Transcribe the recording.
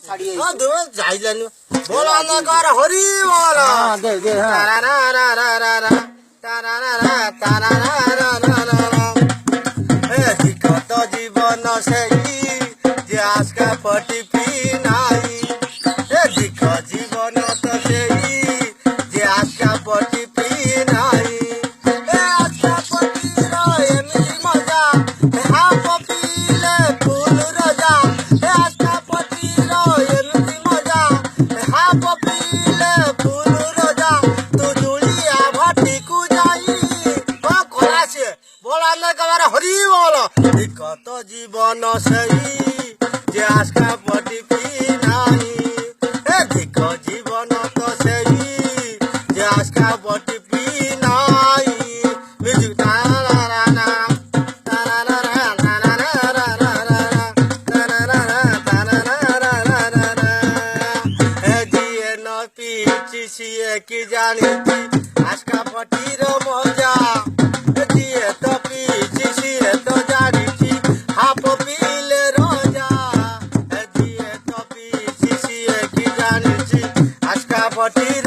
যাইলেন বলা না কর হরি বলা দে দে হ্যাঁ কত জীবন সেই যে আজকা পটিপি নাই দিক জীবন তো সেই যে আজকা পটিপি নাই আজকা পটির এমনি মজা হা পপিলে ফুল রজা আজকা পটির এমনি মজা হা পপিলে ফুল রজা তু জুড়িয়া ভাটিকু যাই করাছে বলা না কবার হরি বল কত জীবন সেই যে আজকা পটিপি নাই দিক জীবন তো সেই যে আজকা পটিপি নাই মিউজিক পিছিয়ে কি জানিছি আজকা পটির মজা দিয়ে তো পিছিয়ে তো জানিছি হাপ পিলে রোজা দিয়ে তো পিছিয়ে কি জানিছি আজকা পটির